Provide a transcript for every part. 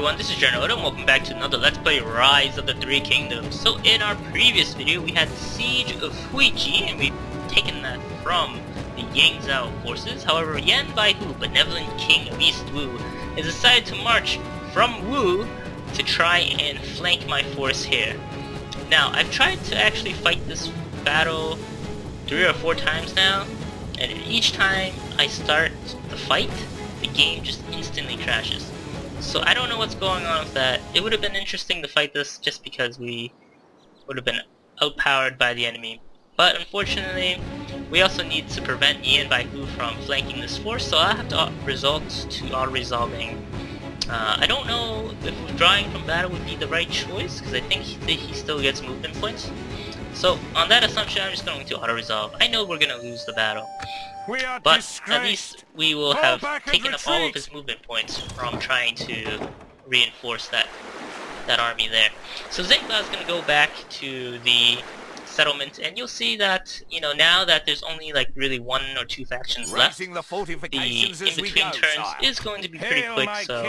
everyone, this is General and welcome back to another Let's Play Rise of the Three Kingdoms. So in our previous video we had the Siege of Huiji and we've taken that from the Yangzhou forces. However, Yan Baihu, benevolent king of East Wu, has decided to march from Wu to try and flank my force here. Now, I've tried to actually fight this battle 3 or 4 times now, and each time I start the fight, the game just instantly crashes. So I don't know what's going on with that. It would have been interesting to fight this just because we would have been outpowered by the enemy. But unfortunately, we also need to prevent Yan Baihu from flanking this force, so I'll have to resort to auto-resolving. I don't know if withdrawing from battle would be the right choice, because I think he still gets movement points. So on that assumption, I'm just going to auto-resolve. I know we're going to lose the battle, but at least we will have taken up all of his movement points from trying to reinforce that army there. So Zang Ba is going to go back to the settlement, and you'll see that, you know, now that there's only like really 1 or 2 factions left, the in-between turns is going to be pretty quick, so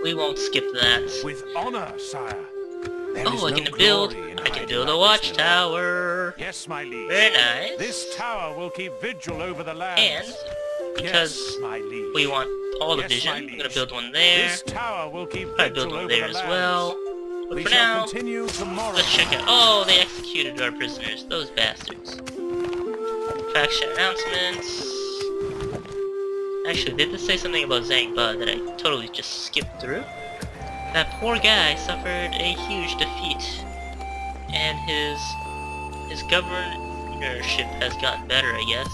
we won't skip that. With honor, sire. Oh, I can build a watchtower. Yes, my liege. Very nice. This tower will keep vigil over the land. And because we want all the vision, I'm gonna build one there. This tower will keep probably build one there as well. But for now, let's check out. Oh, they executed our prisoners. Those bastards. Faction announcements. Actually, did this say something about Zang Ba that I totally just skipped through? That poor guy suffered a huge defeat, and his governorship has gotten better, I guess.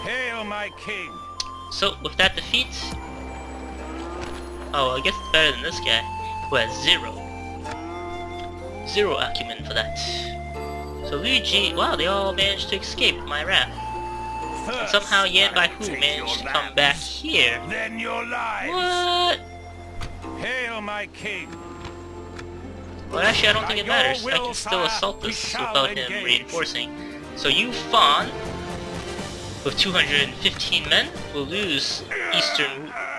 Hail, my king! So, with that defeat, oh, I guess it's better than this guy, who has 0 acumen for that. So Luigi, wow, they all managed to escape my wrath. And somehow Yan Baihu managed to come back here. Then your lives. What? Hail, my king! Well, actually, I don't think it matters. I can still assault this without him reinforcing. So you, Fawn, with 215 men, will lose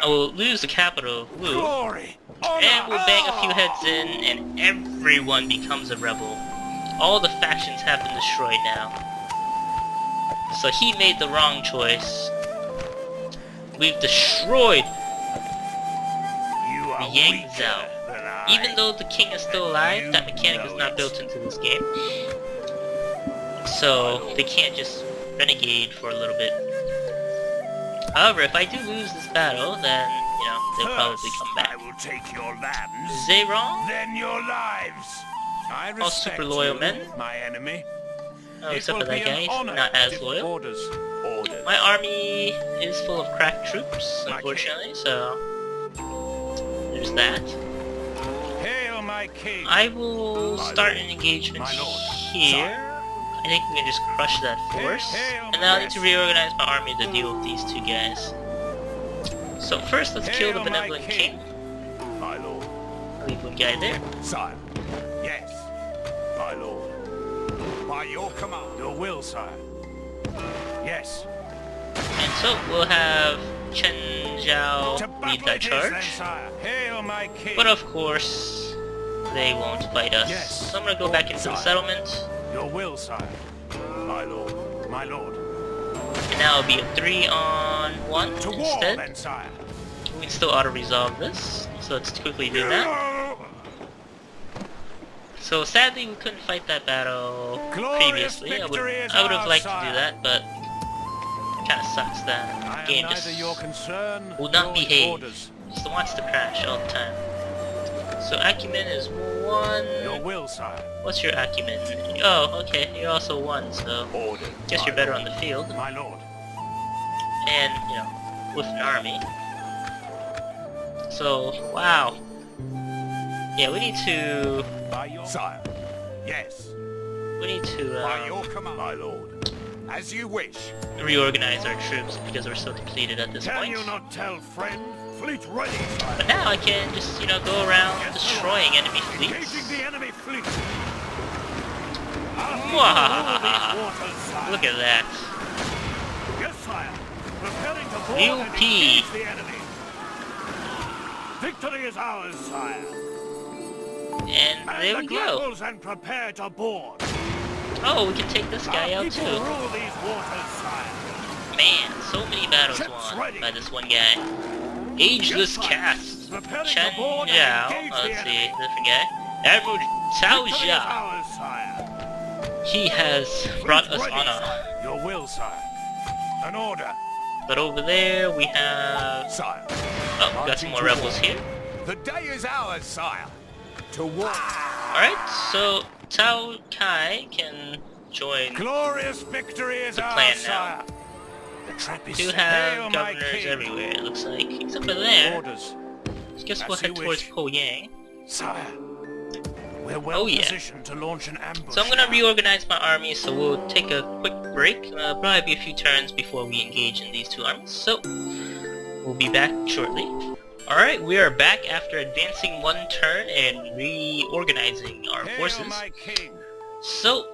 will lose the capital of Wu, and will bang a few heads in, and everyone becomes a rebel. All the factions have been destroyed now. So he made the wrong choice. We've destroyed Yangzhou. Even though the king is still alive, that mechanic is not built into this game. So they can't just renegade for a little bit. However, if I do lose this battle, then, you know, they'll probably come back. I will take your lands. Is they wrong? Then your lives. I all super loyal men. My enemy. Oh, except for that guy, he's not as loyal. Orders. My army is full of cracked troops, unfortunately, so there's that. Hail, my king. I will start an engagement here. I think we can just crush that force. And then I'll need to reorganize my army to deal with these 2 guys. So first, let's kill the benevolent king. My lord. I'll leave 1 guy there. Sire. Yes. My lord. By your command. Your will, sire. Yes. And so we'll have Chen Zhao lead that charge. Hail, my king. But of course, they won't fight us. Yes. So I'm gonna go back into the settlement. Your will, sire. My lord. My lord. And now it'll be a 3-on-1 instead. Then, sire. We can still auto-resolve this, so let's quickly do that. So sadly we couldn't fight that battle previously. I would have liked to do that, but it kinda sucks that the game just will not behave. Just wants to crash all the time. So acumen is 1. Your will, sire. What's your acumen? Oh, okay, you're also 1, so guess you're better on the field. My lord. And, you know, with an army. So, wow. Yeah, we need to... Sire. Yes. We need to, By your command, my lord. As you wish. Reorganize our troops because we're so depleted at this point. Can you not tell, friend? Fleet ready, sire. But now I can just, you know, go around destroying enemy fleets. Engaging the enemy fleet. Look at that. Yes, sire. Preparing to UP. Victory is ours, sire. And there we go. Grapples and prepare to board. Oh, we can take this guy Our out people too. rule these waters, sire. Man, so many battles Ships won ready. by this one guy. Ageless Cast. Preparing Chen to board and Zhao. engage the Let's see, enemy. different guy. Admiral Cao Victory is Cao. ours, sire. He has brought us Ready, honor. sire. Your will, sire. An order, But over there we have... sire. Oh, we got some more rebels here. The day is ours, sire. To war. Alright, so Cao Kai can join. Glorious victory is The ours, plan now. sire. The trap We is do set. have Hail, my governors king. everywhere, it looks like. Except for there. Orders, I guess we'll As you head towards wish. Po Yang. sire. We're well Oh, yeah. positioned to launch an ambush. So I'm gonna reorganize my army, so we'll take a quick break. Probably be a few turns before we engage in these two armies. So we'll be back shortly. Alright, we are back after advancing one turn and reorganizing our Hail, forces. my king. So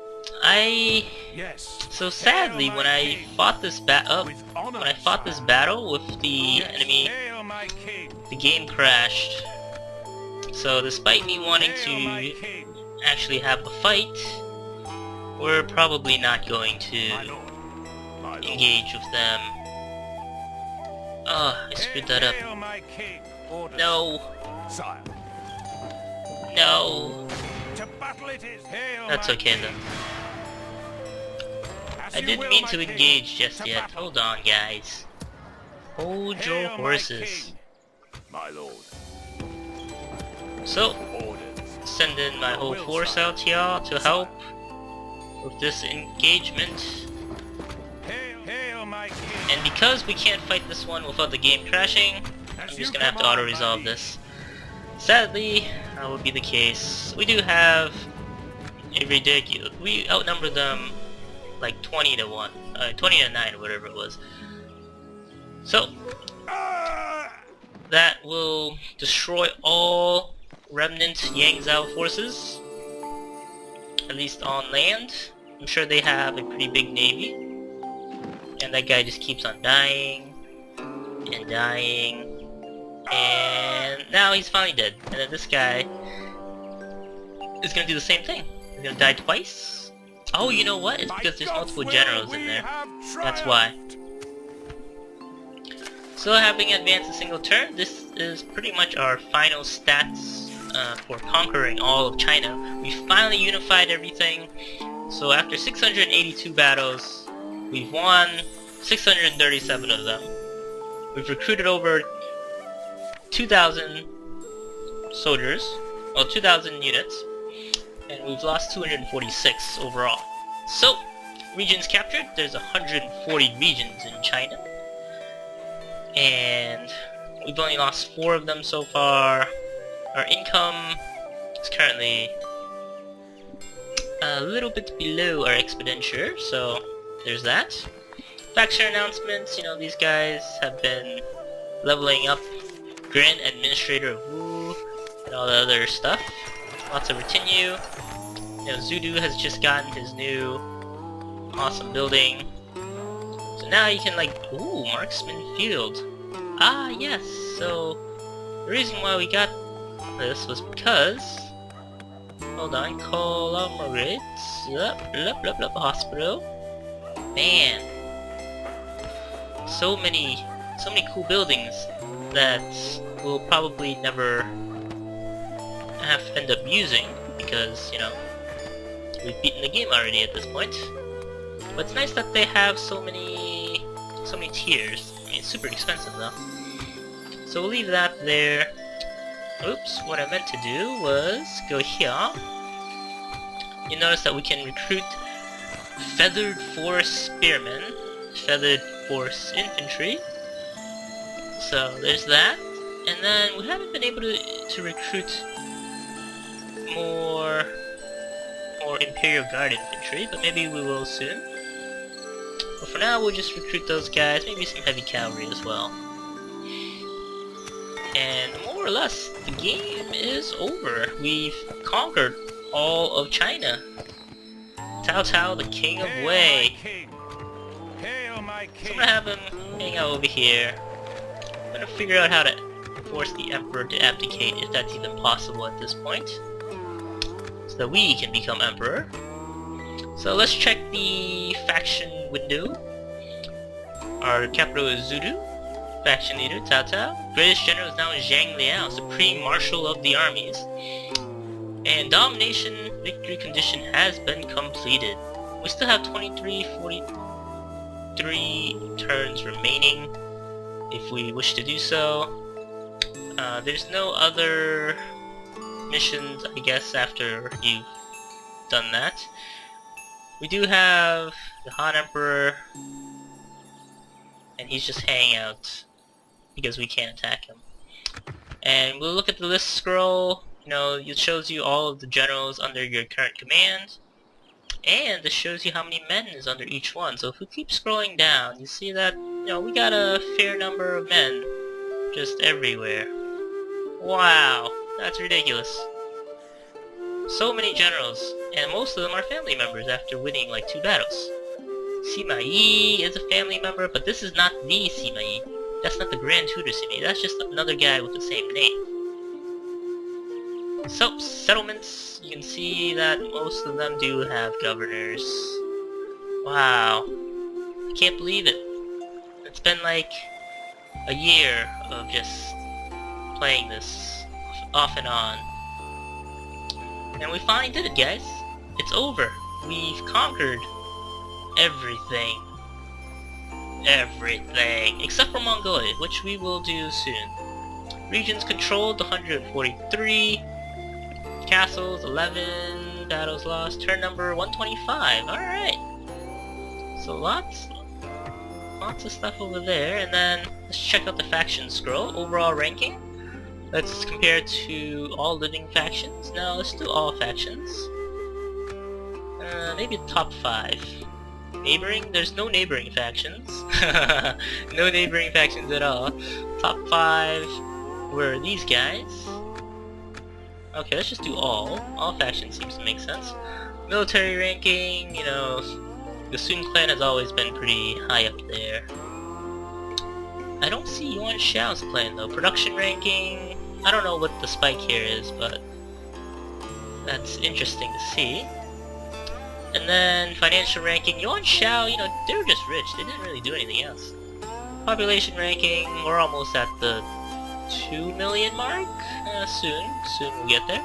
Yes. sadly, Hail, when my I king. fought this battle With honor, battle with the Yes. enemy, Hail, my king. the game crashed. So despite me wanting Hail, my to king. actually have a fight, we're probably not going My to lord. My lord. engage with them. Oh, I screwed that up. Hail, my king. Orders. No, Sire. no. To battle it is. Hail, That's my okay king. though. As I you didn't will, mean my to king. engage just To yet. battle. Hold on, guys. Hold your Hail, my horses. king. My lord. So, Orders. send in my whole Will, force sire. out here to help with this engagement. Hail, my king. And because we can't fight this one without the game crashing, I'm As just you gonna have to command, auto-resolve my this. Sadly, that will be the case. We do have a ridiculous... We outnumber them like 20 to 1. 20 to 9 or whatever it was. So, that will destroy all remnant Yangzhou forces. At least on land. I'm sure they have a pretty big navy. And that guy just keeps on dying. And dying. And now he's finally dead. And then this guy is gonna do the same thing. He's gonna die twice. Oh, you know what? It's By because there's God's multiple will, generals in we there. have That's why. triumphed. So having advanced a single turn, this is pretty much our final stats for conquering all of China. We finally unified everything. So after 682 battles, we've won 637 of them. We've recruited over 2,000 soldiers, well 2,000 units, and we've lost 246 overall. So, regions captured, there's 140 regions in China. And we've only lost 4 of them so far. Our income is currently a little bit below our expenditure, so there's that. Faction announcements, you know, these guys have been leveling up. Grand Administrator of Wu, and all the other stuff. Lots of retinue. You know, Zudu has just gotten his new awesome building. So now you can like, ooh, Marksman Field. Ah, yes, so the reason why we got this was because, hold on, conglomerate, hospital. Man, so many cool buildings that we'll probably never have to end up using because, you know, we've beaten the game already at this point. But it's nice that they have so many tiers. I mean, it's super expensive though. So we'll leave that there. Oops, what I meant to do was go here. You notice that we can recruit Feathered Force Spearmen, Feathered Force Infantry. So there's that. And then we haven't been able to recruit more Imperial Guard Infantry, but maybe we will soon. But for now, we'll just recruit those guys, maybe some heavy cavalry as well. And more or less, the game is over. We've conquered all of China. Cao Cao, the King of Wei. Hail, my So king. I'm gonna have him hang out over here. I'm gonna figure out how to force the emperor to abdicate, if that's even possible at this point, so that we can become emperor. So let's check the faction window. Our capital is Zulu. Faction leader, Cao Cao. Greatest general is now Zhang Liao, Supreme Marshal of the armies. And domination victory condition has been completed. We still have 43 turns remaining if we wish to do so. There's no other missions, I guess, after you've done that. We do have the Han Emperor, and he's just hanging out because we can't attack him. And we'll look at the list scroll. You know, it shows you all of the generals under your current command, and it shows you how many men is under each one. So if we keep scrolling down, you see that, you know, we got a fair number of men just everywhere. Wow, that's ridiculous. So many generals, and most of them are family members after winning like 2 battles. Sima Yi is a family member, but this is not the Sima Yi. That's not the Grand Tutor Sima Yi, that's just another guy with the same name. So, settlements, you can see that most of them do have governors. Wow. I can't believe it. It's been like a year of just playing this off and on. And we finally did it, guys. It's over. We've conquered everything. Everything. Except for Mongolia, which we will do soon. Regions controlled, 143. Castles, 11. Battles lost. Turn number 125. Alright. So lots of stuff over there. And then let's check out the faction scroll. Overall ranking. Let's compare to all living factions. Now let's do all factions. Maybe top 5. Neighboring? There's no neighboring factions. No neighboring factions at all. Top 5 were these guys. Okay, let's just do all. All factions seems to make sense. Military ranking, you know, the Sun clan has always been pretty high up there. I don't see Yuan Shao's clan though. Production ranking, I don't know what the spike here is, but that's interesting to see. And then financial ranking, Yuan Shao, you know, they were just rich. They didn't really do anything else. Population ranking, we're almost at the 2 million mark. Soon we'll get there.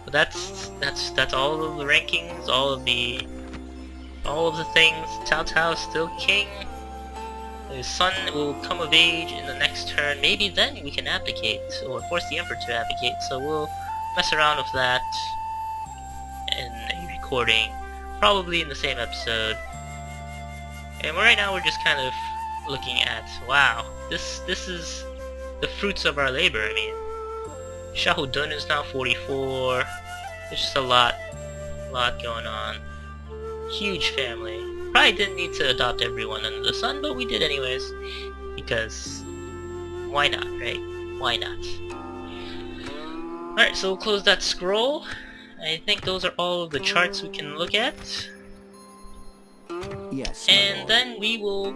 But that's all of the rankings, all of the things. Cao Cao is still king. His son will come of age in the next turn. Maybe then we can abdicate, or force the emperor to abdicate. So we'll mess around with that in a recording, probably in the same episode. And right now we're just kind of looking at, wow, this is the fruits of our labor. I mean, Xiahou Dun is now 44. There's just a lot going on. Huge family. Probably didn't need to adopt everyone under the sun, but we did anyways. Because, why not, right? Why not? Alright, so we'll close that scroll. I think those are all of the charts we can look at. Yes. And then we will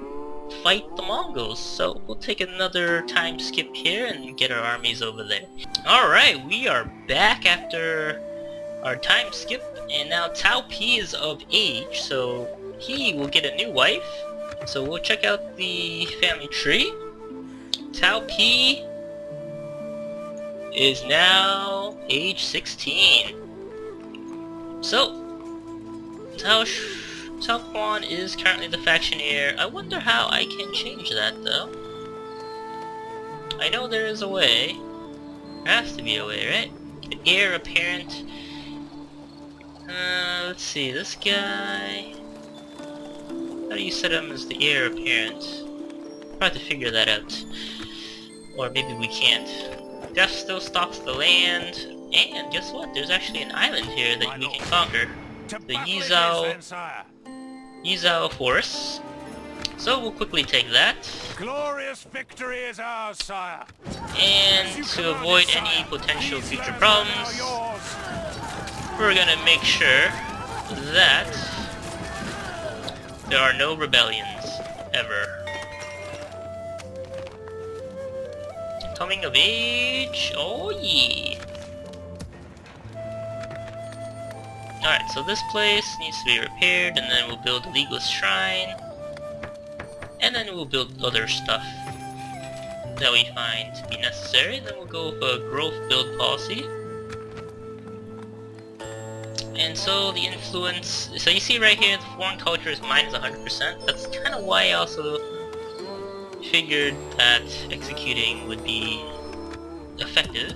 fight the Mongols. So we'll take another time skip here and get our armies over there. Alright, we are back after our time skip. And now Cao Pi is of age, so he will get a new wife. So we'll check out the family tree. Cao Pi is now age 16. So, Cao Quan is currently the faction heir. I wonder how I can change that though. I know there is a way. There has to be a way, right? The heir apparent. Let's see, this guy. How do you set him as the heir apparent? I'll have to figure that out. Or maybe we can't. Death still stalks the land. And guess what? There's actually an island here that we can conquer. The Yizhou Forest. So we'll quickly take that. Glorious victory is ours, sire. And to avoid any potential future problems, we're gonna make sure that there are no rebellions ever. Coming of age. Oh yeah. Alright, so this place needs to be repaired, and then we'll build a legalist shrine. And then we'll build other stuff that we find to be necessary. Then we'll go with a growth build policy. And so the influence, so you see right here, the foreign culture is minus 100%. That's kind of why I also figured that executing would be effective.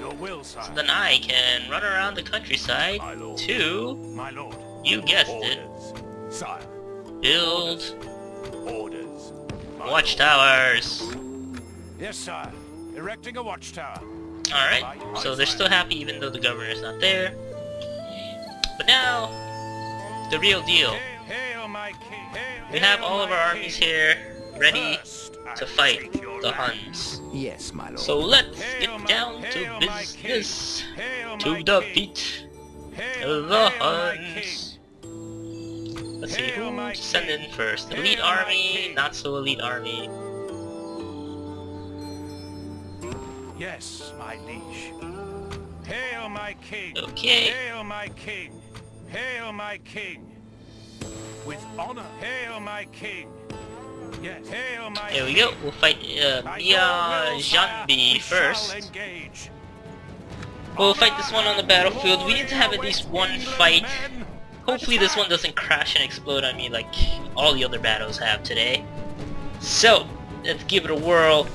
Your will, sire. So then I can run around the countryside to, My lord. you guessed Orders, it, sire. build Orders. My watchtowers. lord. Yes, sire. Erecting a watchtower. Alright, so they're still happy even though the governor's not there. But now, the real deal. Hail, my king. Hail, We have hail, all of my our armies king. here, ready First, I to fight take your the land. Huns. Yes, my lord. So let's Hail get my- down to hail my business king. Hail to my defeat Hail, the hail, my Huns. Let's see Hail, who my to send king. in first. Hail, Elite my army, king. not so elite army. Yes, my liege. Hail, my king. Okay. Hail, my king. Hail, my king. With honor. Hail, my king. Yes. Hail, my Here we king. go. We'll fight By your will, sire, Xianbei we first. shall engage. We'll fight this one on the battlefield. We need to have at least one fight. Hopefully this one doesn't crash and explode on me like all the other battles have today. So, let's give it a whirl.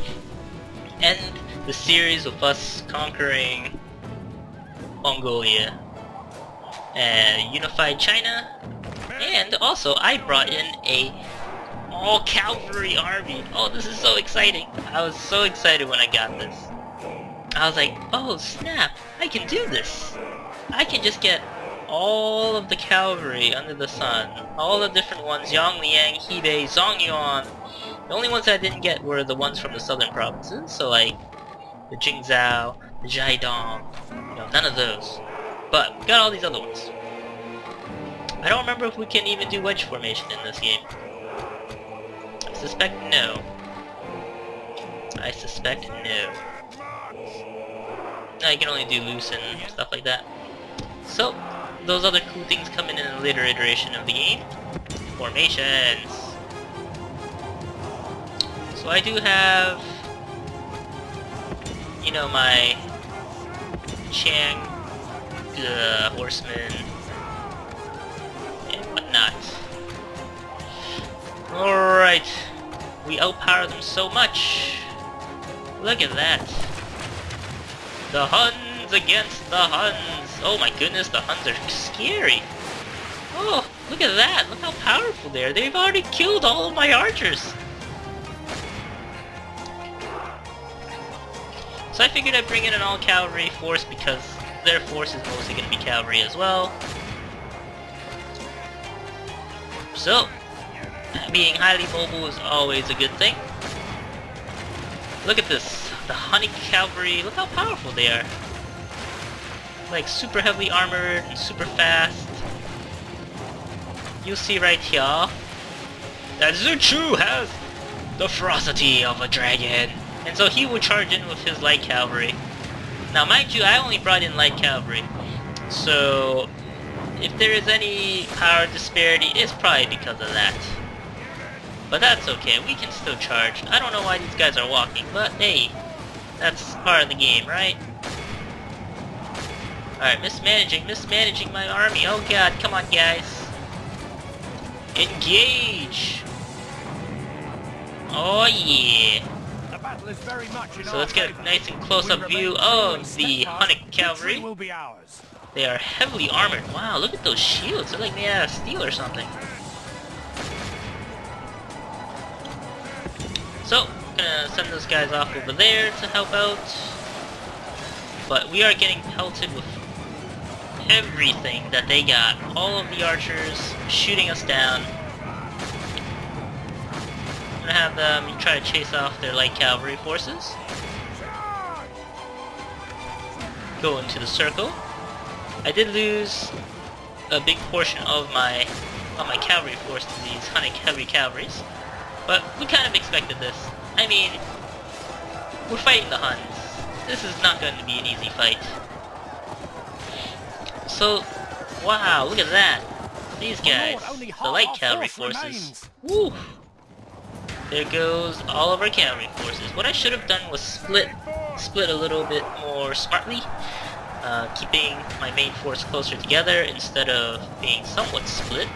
End the series with us conquering Mongolia and unified China. And also, I brought in a all cavalry army. Oh, this is so exciting. I was so excited when I got this. I was like, oh snap, I can do this. I can just get all of the cavalry under the sun. All the different ones, Yongliang, Hebei, Zongyuan. The only ones I didn't get were the ones from the southern provinces, so like the Jingzhou, the Jiadong, none of those. But we got all these other ones. I don't remember if we can even do wedge formation in this game. I suspect no. I suspect no. I can only do loose and stuff like that. So, those other cool things come in a later iteration of the game. Formations. So I do have, my Chang horsemen and whatnot. Alright. We outpower them so much. Look at that. The Huns against the Huns. Oh my goodness, the Huns are scary. Oh, look at that. Look how powerful they are. They've already killed all of my archers. So I figured I'd bring in an all-cavalry force because their force is mostly going to be cavalry as well. So, being highly mobile is always a good thing. Look at this. The Hunnic cavalry. Look how powerful they are. Like super heavily armored and super fast. You'll see right here that W Chu has the ferocity of a dragon. And so he will charge in with his light cavalry. Now mind you, I only brought in light cavalry. So if there is any power disparity, it's probably because of that. But that's okay, we can still charge. I don't know why these guys are walking, but hey, that's part of the game, right? Alright, mismanaging my army. Oh god, come on guys. Engage! Oh yeah! The battle is very much in So our let's get favor. a nice and close-up We view remain of firmly the steadfast. Hunnic cavalry. Victory will be ours. They are heavily armored. Wow, look at those shields. They're like made out of steel or something. So, gonna send those guys off over there to help out. But we are getting pelted with everything that they got. All of the archers shooting us down. I'm gonna have them try to chase off their light cavalry forces. Go into the circle. I did lose a big portion of my cavalry force to these Hunnic heavy cavalries, but we kind of expected this. I mean, We're fighting the Huns. This is not going to be an easy fight. So, wow, look at that. These guys, the light cavalry forces. Woo! There goes all of our cavalry forces. What I should have done was split a little bit more smartly, keeping my main force closer together instead of being somewhat split.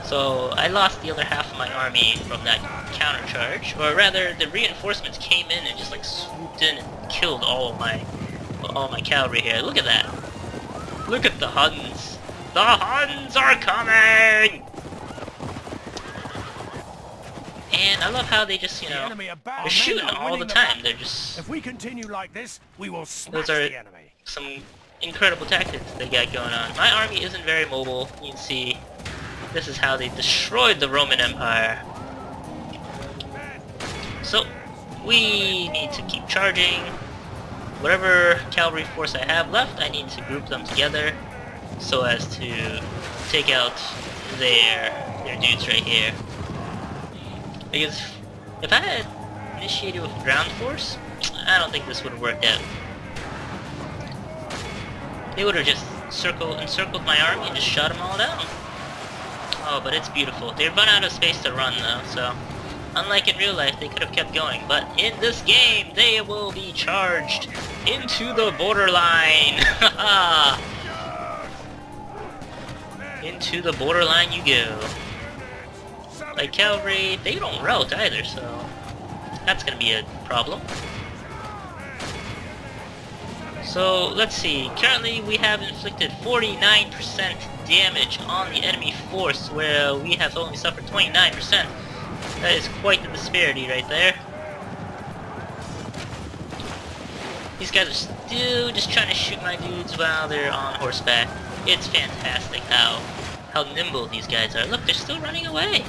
So I lost the other half of my army from that countercharge, or rather, the reinforcements came in and just like swooped in and killed all my cavalry here. Look at that! Look at the Huns! The Huns are coming! And I love how they just, you know, they're shooting all the time. They're just... If we continue like this, we will smash those are the enemy. some incredible tactics they got going on. My army isn't very mobile. You can see this is how they destroyed the Roman Empire. So we need to keep charging. Whatever cavalry force I have left, I need to group them together so as to take out their dudes right here. Because if I had initiated with ground force, I don't think this would have worked out. They would have just encircled my army and just shot them all down. Oh, but it's beautiful. They've run out of space to run though, so unlike in real life, they could have kept going. But in this game, they will be charged into the borderline. Into the borderline you go. Like cavalry, they don't rout either, so that's gonna be a problem. So let's see. Currently, we have inflicted 49% damage on the enemy force, where we have only suffered 29%. That is quite the disparity right there. These guys are still just trying to shoot my dudes while they're on horseback. It's fantastic how nimble these guys are. Look, they're still running away.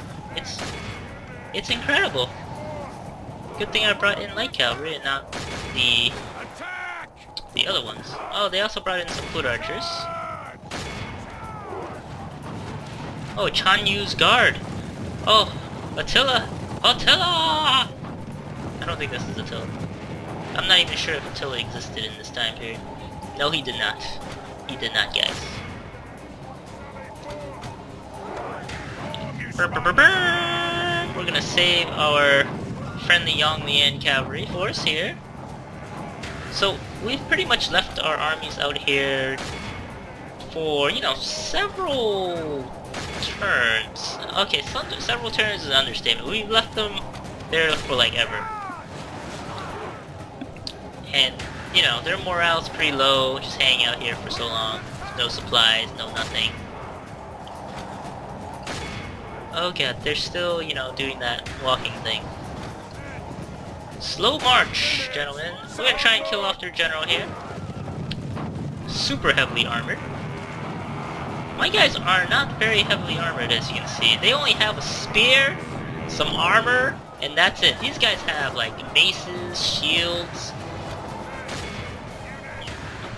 It's incredible. Good thing I brought in light cavalry and not the other ones. Oh, they also brought in some foot archers. Oh, Chan Yu's guard. Oh, Attila! Attila! I don't think this is Attila. I'm not even sure if Attila existed in this time period. No, he did not. He did not, guys. We're gonna save our friendly Yonglian cavalry force here. So we've pretty much left our armies out here for, you know, several turns. Okay, several turns is an understatement. We've left them there for like ever. And, you know, their morale's pretty low, just hanging out here for so long. No supplies, no nothing. Oh god, they're still, you know, doing that walking thing. Slow march, gentlemen. We're gonna try and kill off their general here. Super heavily armored. My guys are not very heavily armored, as you can see. They only have a spear, some armor, and that's it. These guys have like maces, shields,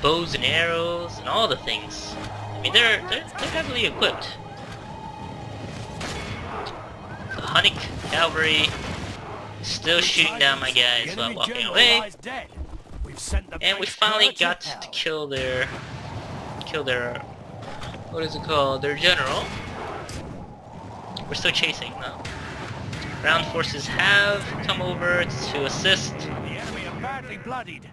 bows and arrows, and all the things. I mean, they're heavily equipped. The Hunnic cavalry still shooting down my guys while walking away. And we finally got to kill their what is it called? Their general. We're still chasing though. Ground forces have come over to assist. The enemy are badly bloodied.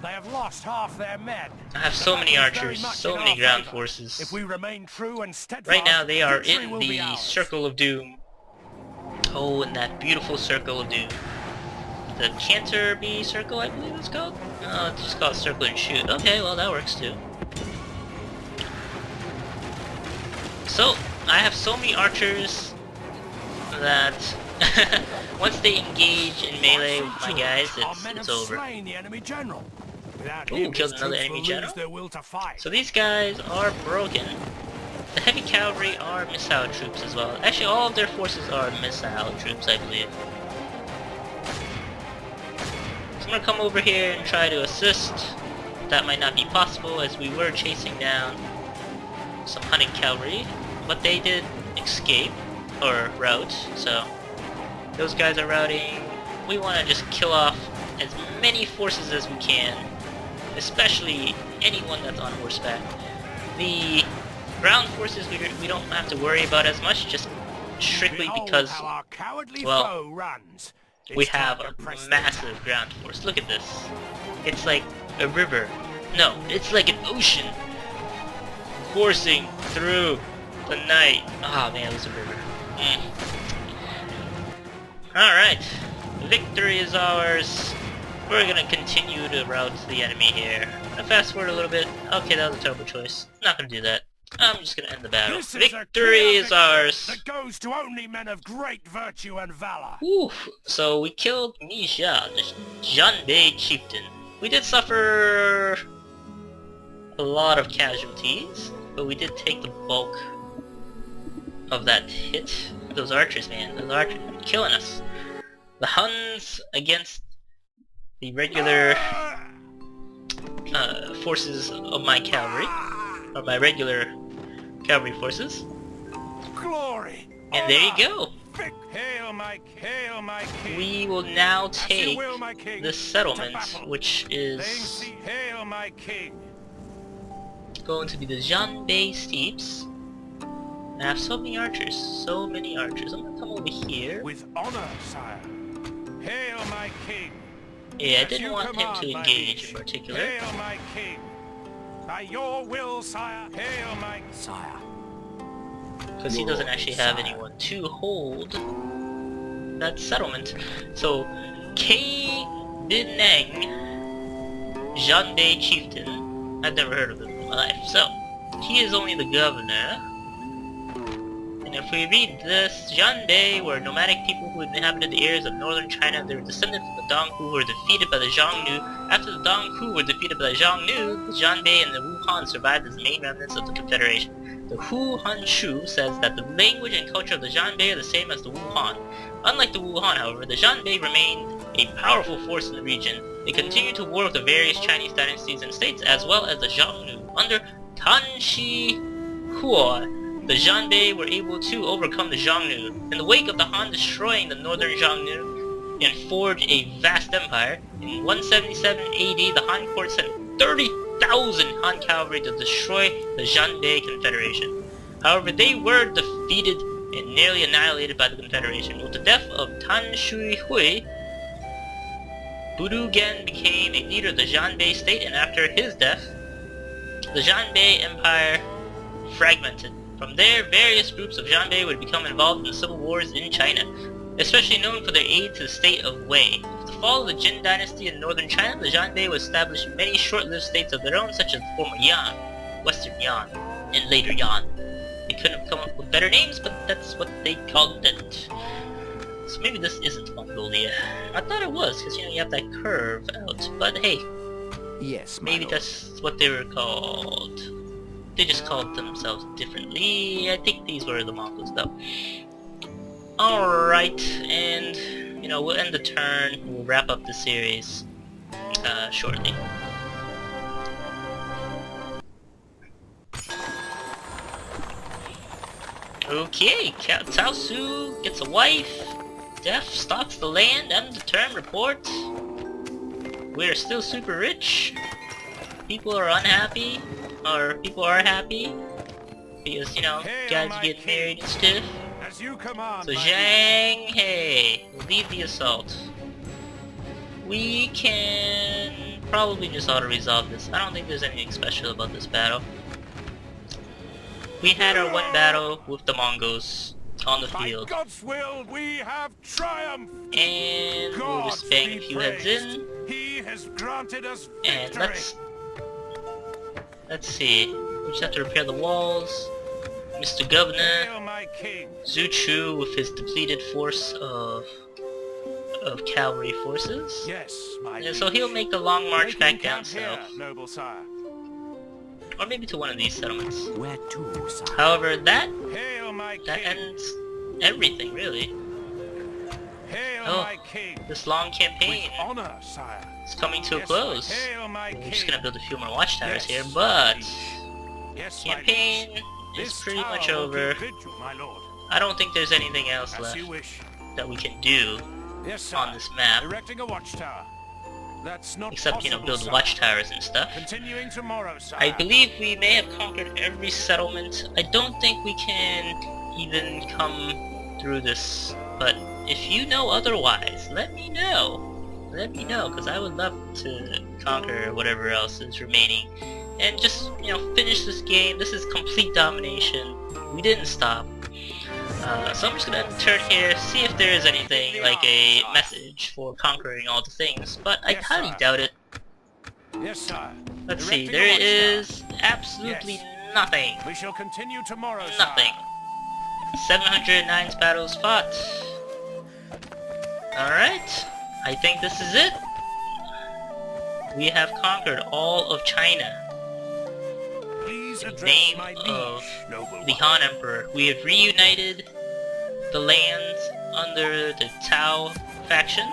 They have lost half their men. I have so many archers, so many ground forces. If we remain true and steadfast, right now they are in the Circle of Doom. Oh, in that beautiful Circle of Doom. The Canterbury Circle, I believe it's called? Oh, it's just called Circle and Shoot. Okay, well that works too. So, I have so many archers that once they engage in melee with my guys, it's over. Ooh, killed another enemy general. So these guys are broken. The heavy cavalry are missile troops as well. Actually, all of their forces are missile troops, I believe. So I'm gonna come over here and try to assist. That might not be possible, as we were chasing down some Hunnic cavalry, but they did escape, or rout, so those guys are routing. We want to just kill off as many forces as we can, especially anyone that's on horseback. The ground forces we don't have to worry about as much, just strictly because, well, we have a massive ground force. Look at this. It's like a river. No, it's like an ocean coursing through the night. Ah, man, it was a river. Alright. Victory is ours. We're gonna continue to rout the enemy here. Now fast forward a little bit. Okay, that was a terrible choice. Not gonna do that. I'm just gonna end the battle. Victory is ours. That goes to only men of great virtue and valor. Oof. So we killed Misha, the Xianbei chieftain. We did suffer a lot of casualties, but we did take the bulk of that hit. Those archers, man. Those archers have been killing us. The Huns against the regular forces of my cavalry, or my regular cavalry forces. Glory. And there you go. Hail my king. We will now take will, my king, the settlement, which is Hail my king. going to be the Xianbei Steppes. I have so many archers, so many archers. I'm gonna come over here. With honor, sire. Hail my king. Yeah, I didn't want him to engage in particular. Hail my king. By your will, sire. Hail my sire. Because he doesn't actually have anyone to hold that settlement. So, Bineng, Xianbei chieftain, I've never heard of him in my life. So, he is only the governor. And if we read this, Xianbei were nomadic people who inhabited the areas of northern China. They were descended from the Donghu who were defeated by the Xiongnu. After the Donghu were defeated by the Xiongnu, the Xianbei and the Wu Han survived as the main remnants of the confederation. The Hu Han Shu says that the language and culture of the Xianbei are the same as the Wu Han. Unlike the Wu Han, however, the Xianbei remained a powerful force in the region. They continued to war with the various Chinese dynasties and states, as well as the Xiongnu. Under Tan Shi Huo, the Xianbei were able to overcome the Xiongnu. In the wake of the Han destroying the northern Xiongnu and forged a vast empire, in 177 AD, the Han court sent 30,000 Han cavalry to destroy the Xianbei Confederation. However, they were defeated and nearly annihilated by the Confederation. With the death of Tan Shui Hui, Budu Gen became a leader of the Xianbei state, and after his death, the Xianbei Empire fragmented. From there, various groups of Xianbei would become involved in the civil wars in China, especially known for their aid to the state of Wei. With the fall of the Jin dynasty in northern China, the Xianbei would establish many short-lived states of their own, such as the former Yan, Western Yan, and later Yan. They couldn't have come up with better names, but that's what they called it. So maybe this isn't Mongolia. I thought it was, because you have that curve out, but hey. Yes, maybe that's what they were called. They just called themselves differently. I think these were the Mongols though. Alright, and we'll end the turn. We'll wrap up the series shortly. Okay, Cao Su gets a wife. Deaf stalks the land. End the turn report. We're still super rich. People are unhappy. Or people are happy. Because, guys are getting married and stuff. As you command, so Zhang He will lead the assault. We can probably just auto-resolve this. I don't think there's anything special about this battle. We had our one battle with the Mongols on the field. By God's will, we have triumphed. And we'll just bang a few heads in. He has granted us victory. And let's see. We just have to repair the walls. Mr. Governor, W Chu with his depleted force of cavalry forces. Yes, my and so he'll make the long march back down south. Noble sire. Or maybe to one of these settlements. Where to, sire? However, that that ends everything, really. Hail my king. This long campaign With honor, sire. is coming to a close. Hail my We're king. just gonna build a few more watchtowers here, but yes, campaign is pretty much over. My lord. I don't think there's anything else As left you wish. that we can do Yes, sir. on this map. Erecting a watchtower. That's not except, you know, possible, build sire. watchtowers and stuff. Continuing tomorrow, sire. I believe we may have conquered every settlement. I don't think we can even come through this, but if you know otherwise, let me know. Let me know, because I would love to conquer whatever else is remaining. And just, you know, finish this game. This is complete domination. We didn't stop. So I'm just gonna end the turn here, see if there is anything like a message for conquering all the things, but I highly doubt it. Yes, sire. Let's see, Directing there orders, is absolutely nothing. sire. We shall continue tomorrow, Nothing. sire. 709 battles fought. Alright, I think this is it. We have conquered all of China. Please In the address name my of liege, noble the one. Han Emperor. We have reunited the lands under the Cao faction.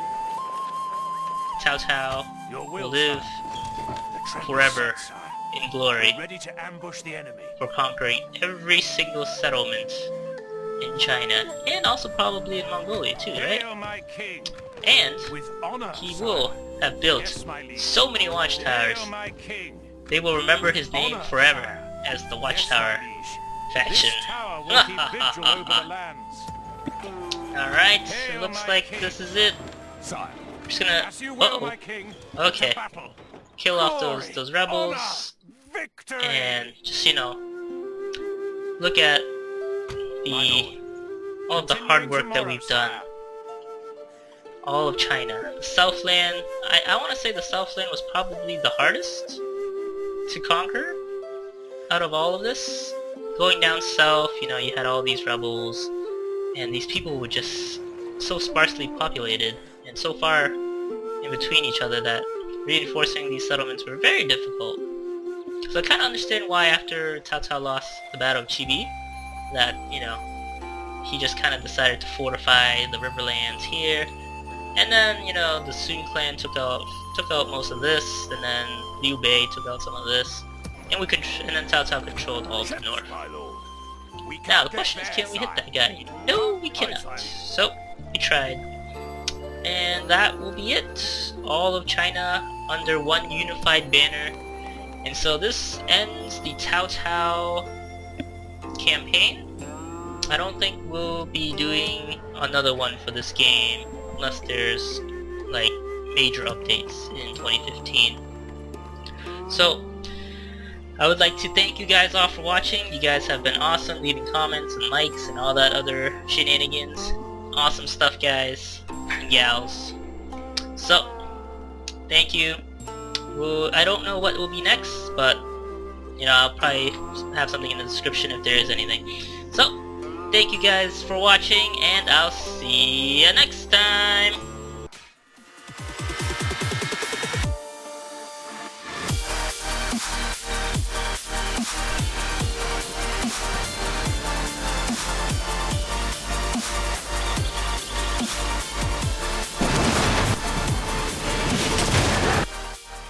Cao Cao Your will will, live sire. The trap is forever set, sire. in glory Ready to ambush the enemy. for conquering every single settlement in China, and also probably in Mongolia too, right? Hail my king. And With honor, he sire. will have built Yes, my liege. so many watchtowers. Hail my king. They will remember his name Honor, forever sire. as the Yes, Watchtower my liege. faction. This tower will keep vigil over the lands. Alright, it Hail looks my like king. this is it. Sire. I'm just gonna As you will, uh-oh, my king. Okay. To battle. kill off Glory, those rebels honor, victory. and just, you know, look at the all of the hard work that we've done. All of China. The Southland, I want to say the Southland was probably the hardest to conquer out of all of this. Going down south, you know, you had all these rebels, and these people were just so sparsely populated, and so far in between each other that reinforcing these settlements were very difficult. So I kind of understand why after Cao Cao lost the Battle of Chibi, that, you know, he just kind of decided to fortify the riverlands here. And then, you know, the Sun clan took out most of this, and then Liu Bei took out some of this, and then Cao Cao controlled all of the north. My lord. We Now the get question is, there, can we hit sire. that guy? No, we cannot. sire. So we tried, and that will be it. All of China under one unified banner, and so this ends the Cao Cao campaign. I don't think we'll be doing another one for this game unless there's like major updates in 2015. So I would like to thank you guys all for watching. You guys have been awesome, leaving comments and likes and all that other shenanigans. Awesome stuff, guys and gals. So thank you. I don't know what will be next, but you know, I'll probably have something in the description if there is anything. So thank you guys for watching, and I'll see you next time!